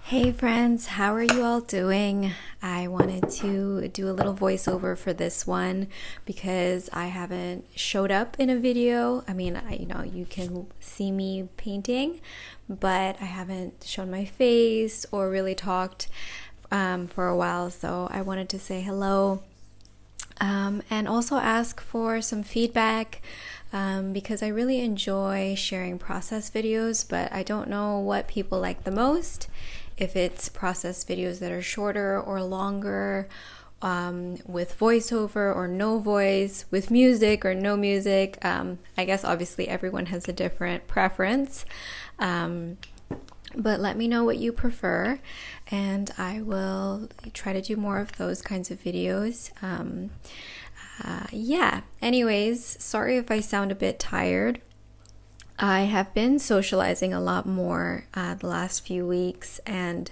Hey friends, how are you all doing? I wanted to do a little voiceover for this one because I haven't showed up in a video. You can see me painting, but I haven't shown my face or really talked for a while. So I wanted to say hello and also ask for some feedback. Because I really enjoy sharing process videos, but I don't know what people like the most. If it's process videos that are shorter or longer, with voiceover or no voice, with music or no music. I guess obviously everyone has a different preference. But let me know what you prefer, and I will try to do more of those kinds of videos. Anyways, sorry if I sound a bit tired. I have been socializing a lot more the last few weeks, and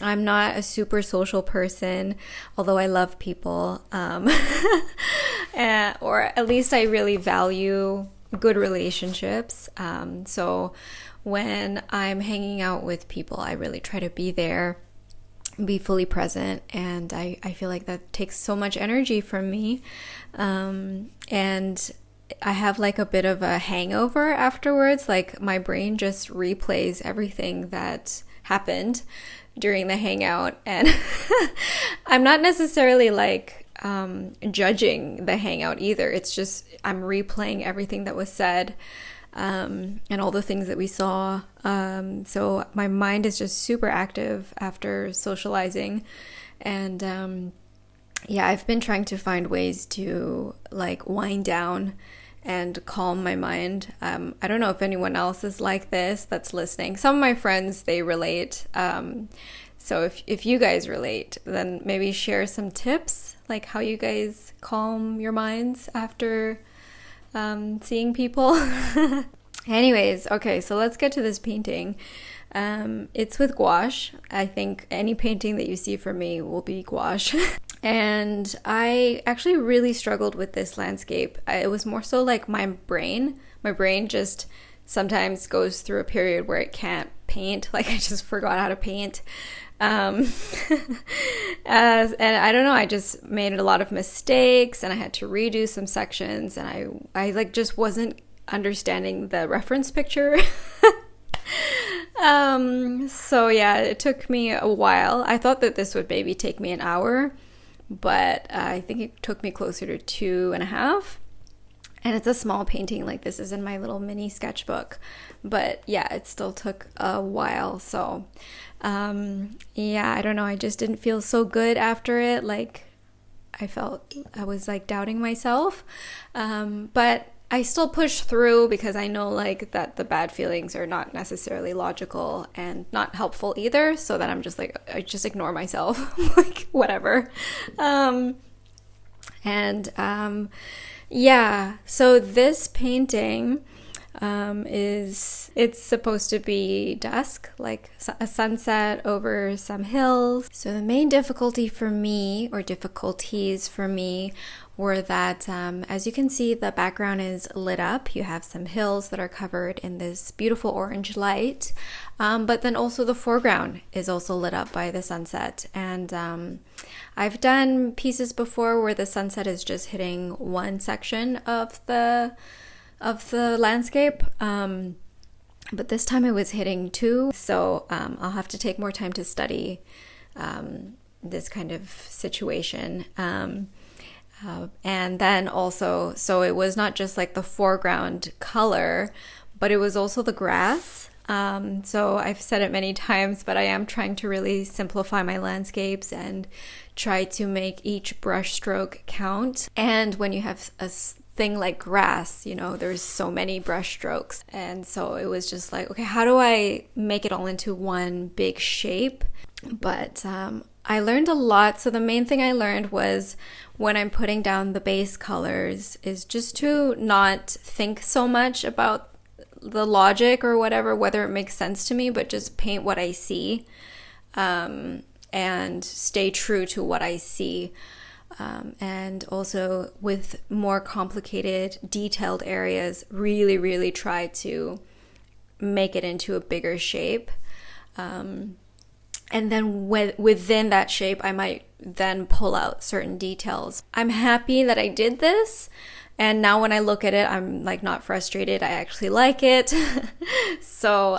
I'm not a super social person, although I love people, or at least I really value good relationships. So when I'm hanging out with people, I really try to be there, be fully present, and I feel like that takes so much energy from me, and I have like a bit of a hangover afterwards. Like my brain just replays everything that happened during the hangout, and I'm not necessarily like judging the hangout either. It's just I'm replaying everything that was said, and all the things that we saw. So my mind is just super active after socializing, and I've been trying to find ways to like wind down and calm my mind. I don't know if anyone else is like this that's listening. Some of my friends, they relate. So if you guys relate, then maybe share some tips, like how you guys calm your minds after seeing people. Anyways, okay, so let's get to this painting. It's with gouache. I think any painting that you see from me will be gouache. And I actually really struggled with this landscape. It was more so like my brain just sometimes goes through a period where it can't paint. Like I just forgot how to paint. And I don't know, I just made a lot of mistakes and I had to redo some sections, and I like just wasn't understanding the reference picture. So yeah, it took me a while. I thought that this would maybe take me an hour, but I think it took me closer to 2.5. And it's a small painting, like this is in my little mini sketchbook. But yeah, it still took a while. So I don't know, I just didn't feel so good after it. Like I felt I was like doubting myself. But I still push through because I know like that the bad feelings are not necessarily logical and not helpful either. So that I'm just like, I just ignore myself, like whatever. So this painting it's supposed to be dusk, like a sunset over some hills. So the main difficulties for me were that, as you can see, the background is lit up. You have some hills that are covered in this beautiful orange light, but then also the foreground is also lit up by the sunset. And I've done pieces before where the sunset is just hitting one section of the landscape, but this time it was hitting two. So I'll have to take more time to study this kind of situation. And then also, so it was not just like the foreground color, but it was also the grass. So I've said it many times, but I am trying to really simplify my landscapes and try to make each brush stroke count. And when you have a thing like grass, you know, there's so many brush strokes. And so it was just like, okay, how do I make it all into one big shape? But I learned a lot. So the main thing I learned was when I'm putting down the base colors is just to not think so much about the logic or whatever, whether it makes sense to me, but just paint what I see, and stay true to what I see. And also with more complicated, detailed areas, really, really try to make it into a bigger shape. And then within that shape, I might then pull out certain details. I'm happy that I did this. And now when I look at it, I'm like not frustrated. I actually like it. So,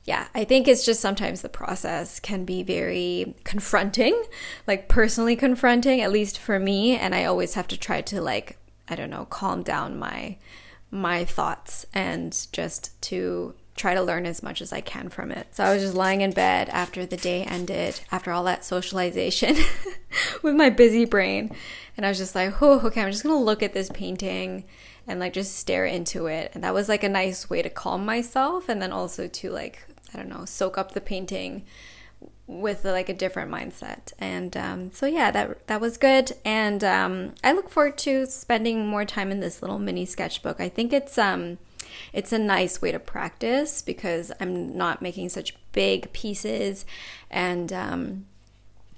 yeah, I think it's just sometimes the process can be very confronting, like personally confronting, at least for me. And I always have to try to like, I don't know, calm down my thoughts and just to try to learn as much as I can from it. So I was just lying in bed after the day ended, after all that socialization with my busy brain. And I was just like, oh, okay, I'm just going to look at this painting and like just stare into it. And that was like a nice way to calm myself. And then also to like, I don't know, soak up the painting with like a different mindset. And so yeah, that was good. And I look forward to spending more time in this little mini sketchbook. I think it's a nice way to practice because I'm not making such big pieces. And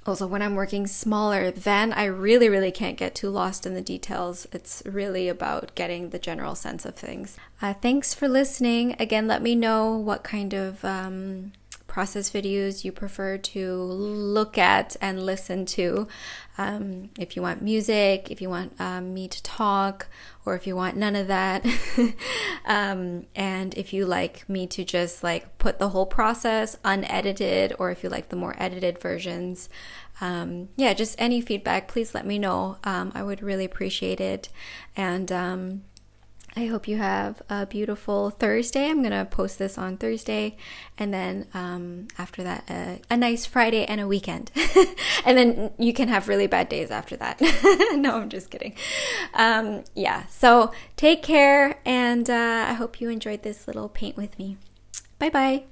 also when I'm working smaller, then I really, really can't get too lost in the details. It's really about getting the general sense of things. Thanks for listening. Again, let me know what kind of process videos you prefer to look at and listen to. If you want music, if you want me to talk, or if you want none of that. And if you like me to just like put the whole process unedited, or if you like the more edited versions, yeah, just any feedback, please let me know. I would really appreciate it. And I hope you have a beautiful Thursday. I'm going to post this on Thursday. And then after that, a nice Friday and a weekend. And then you can have really bad days after that. No, I'm just kidding. Yeah, so take care. And I hope you enjoyed this little paint with me. Bye-bye.